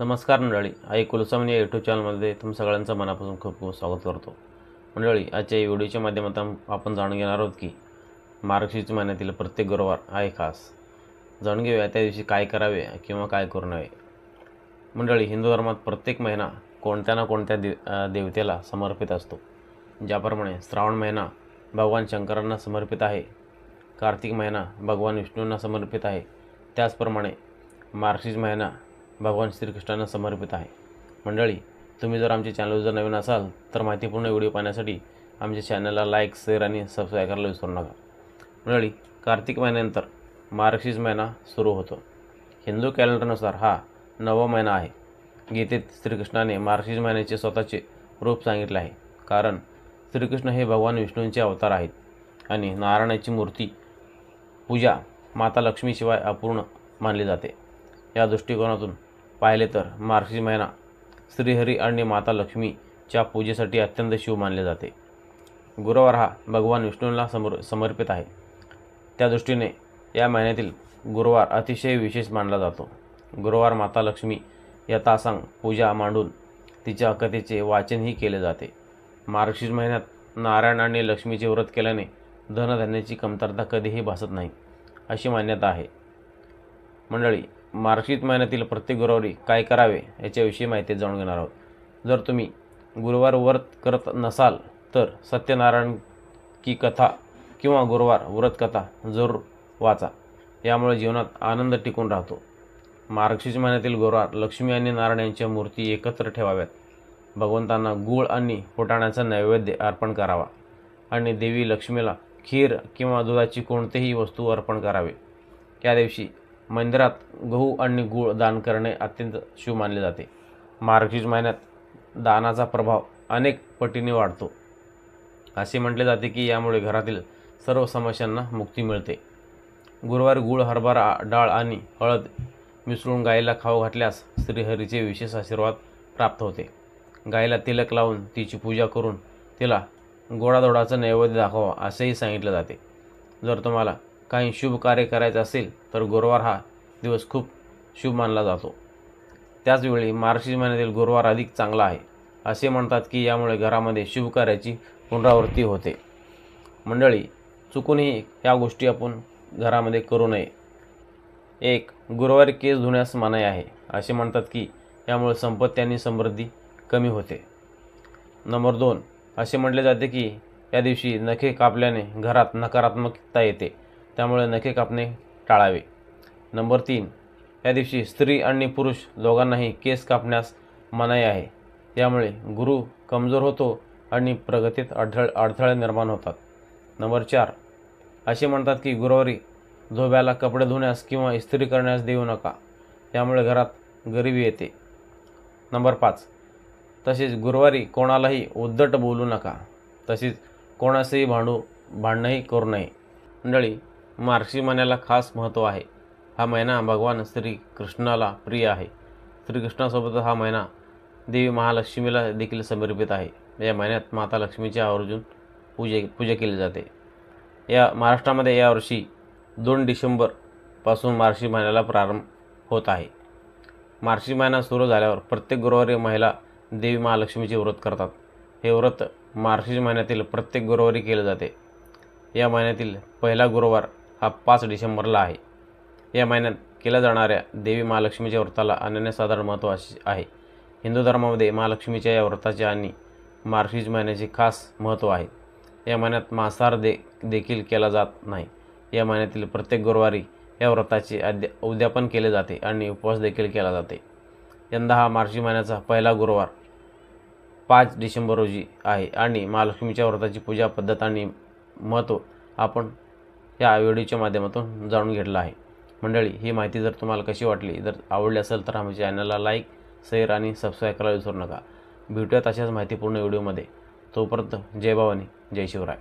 नमस्कार मंडळी, आई कुलस्वामी या यूट्यूब चॅनलमध्ये तुम्ही सगळ्यांचं मनापासून खूप खूप स्वागत करतो। मंडळी, आजच्या या व्हिडिओच्या माध्यमातून आपण जाणून घेणार आहोत की मार्गशीर्ष महिन्यातील प्रत्येक गुरुवार आहे खास। जाणून घेऊया त्या दिवशी काय करावे किंवा काय करू नये। मंडळी, हिंदू धर्मात प्रत्येक महिना कोणत्या ना कोणत्या देवतेला समर्पित असतो। ज्याप्रमाणे श्रावण महिना भगवान शंकरांना समर्पित आहे, कार्तिक महिना भगवान विष्णूंना समर्पित आहे, त्याचप्रमाणे मार्गशीर्ष महिना भगवान श्रीकृष्णांना समर्पित आहे। मंडळी, तुम्ही जर आमच्या चॅनलवर जर नवीन असाल तर माहितीपूर्ण व्हिडिओ पाहण्यासाठी आमच्या चॅनलला लाईक, शेअर आणि सबस्क्राईब करायला विसरू नका। मंडळी, कार्तिक महिन्यानंतर मार्गशीर्ष महिना सुरू होतो। हिंदू कॅलेंडरनुसार हा 9वा महिना आहे। गीतेत श्रीकृष्णाने मार्गशीर्ष महिन्याचे स्वतःचे रूप सांगितले आहे, कारण श्रीकृष्ण हे भगवान विष्णूंचे अवतार आहेत आणि नारायणाची मूर्ती पूजा माता लक्ष्मीशिवाय अपूर्ण मानली जाते। या दृष्टिकोनातून पाहिले तर मार्गशीर्ष महिना श्रीहरी आणि माता लक्ष्मीच्या पूजेसाठी अत्यंत शुभ मानले जाते। गुरुवार हा भगवान विष्णूंना समर्पित आहे, त्या दृष्टीने या महिन्यातील गुरुवार अतिशय विशेष मानला जातो। गुरुवार माता लक्ष्मी यथासांग पूजा मांडून तिच्या कथेचे वाचनही केले जाते। मार्गशीर्ष महिन्यात नारायण आणि लक्ष्मीचे व्रत केल्याने धनधान्याची कमतरता कधीही भासत नाही, अशी मान्यता आहे। मंडळी, मार्गशीर्ष महिन्यातील प्रत्येक गुरुवारी काय करावे याच्याविषयी माहिती जाणून घेणार आहोत। जर तुम्ही गुरुवार व्रत करत नसाल तर सत्यनारायण की कथा किंवा गुरुवार व्रत कथा जरूर वाचा, यामुळे जीवनात आनंद टिकून राहतो। मार्गशीर्ष महिन्यातील गुरुवार लक्ष्मी आणि नारायण यांच्या मूर्ती एकत्र ठेवाव्यात। भगवंतांना गूळ आणि फुटाण्याचा नैवेद्य अर्पण करावा आणि देवी लक्ष्मीला खीर किंवा दुधाची कोणतीही वस्तू अर्पण करावे। या दिवशी मंदिरात गहू आणि गूळ दान करणे अत्यंत शुभ मानले जाते। मार्गशीर्ष महिन्यात दानाचा प्रभाव अनेक पटीने वाढतो। असे म्हटले जाते की यामुळे घरातील सर्व समस्यांना मुक्ती मिळते। गुरुवारी गूळ, हरभरा डाळ आणि हळद मिसळून गायीला खाऊ घातल्यास श्रीहरीचे विशेष आशीर्वाद प्राप्त होते। गायीला तिलक लावून तिची पूजा करून तिला गोडाधोडाचा नैवेद्य दाखवावा असेही सांगितले जाते। जर तुम्हाला काही शुभ कार्य करायचे असेल तर गुरुवार हा दिवस खूप शुभ मानला जातो। त्याचवेळी मार्गशीर्ष महिन्यातील गुरुवार अधिक चांगला आहे, असे म्हणतात की यामुळे घरामध्ये शुभ कार्याची पुनरावृत्ती होते। मंडळी, चुकूनही या गोष्टी आपण घरामध्ये करू नये। 1. गुरुवारी केस धुण्यास मनाई आहे, असे म्हणतात की यामुळे संपत्ती आणि समृद्धी कमी होते। नंबर 2. असे म्हटले जाते की या दिवशी नखे कापल्याने घरात नकारात्मकता येते, त्यामुळे नखे कापणे टाळावे। नंबर 3. या दिवशी स्त्री आणि पुरुष दोघांनाही केस कापण्यास मनाई आहे, यामुळे गुरु कमजोर होतो आणि प्रगतीत अडथळे निर्माण होतात। नंबर 4. असे म्हणतात की गुरुवारी धोब्याला कपडे धुण्यास किंवा इस्त्री करण्यास देऊ नका, यामुळे घरात गरिबी येते। नंबर 5. तसेच गुरुवारी कोणालाही उद्धट बोलू नका, तसेच कोणासही भांडणही करू नये। मंडळी, मार्गशीर्ष महिन्याला खास महत्त्व आहे। हा महिना भगवान श्रीकृष्णाला प्रिय आहे। श्रीकृष्णासोबत हा महिना देवी महालक्ष्मीला देखील समर्पित आहे। या महिन्यात माता लक्ष्मीची आवर्जून पूजा केली जाते। महाराष्ट्रामध्ये यावर्षी 2 डिसेंबरपासून मार्गशीर्ष महिन्याला प्रारंभ होत आहे। मार्गशीर्ष महिना सुरू झाल्यावर प्रत्येक गुरुवारी महिला देवी महालक्ष्मीचे व्रत करतात। हे व्रत मार्गशीर्ष महिन्यातील प्रत्येक गुरुवारी केले जाते। या महिन्यातील पहिला गुरुवार हा 5 डिसेंबरला आहे। या महिन्यात केल्या जाणाऱ्या देवी महालक्ष्मीच्या व्रताला अनन्यसाधारण महत्त्व आहे। हिंदू धर्मामध्ये महालक्ष्मीच्या या व्रताचे आणि मार्गशीर्ष महिन्याचे खास महत्त्व आहे। या महिन्यात मांसाहार देखील केला जात नाही। या महिन्यातील प्रत्येक गुरुवारी या व्रताचे उद्यापन केले जाते आणि उपवास देखील केला जाते। यंदा हा मार्गशीर्ष महिन्याचा पहिला गुरुवार 5 डिसेंबर रोजी आहे आणि महालक्ष्मीच्या व्रताची पूजा पद्धत आणि महत्त्व आपण या व्हिडिओच्या माध्यमातून जाणून घेतलं आहे। मंडळी, ही माहिती जर तुम्हाला कशी वाटली, जर आवडली असेल तर आमच्या चॅनलला लाईक, शेअर आणि सबस्क्राईब करायला विसरू नका। भेटूयात अशाच माहितीपूर्ण व्हिडिओमध्ये। तोपर्यंत जय भवानी, जय शिवराय।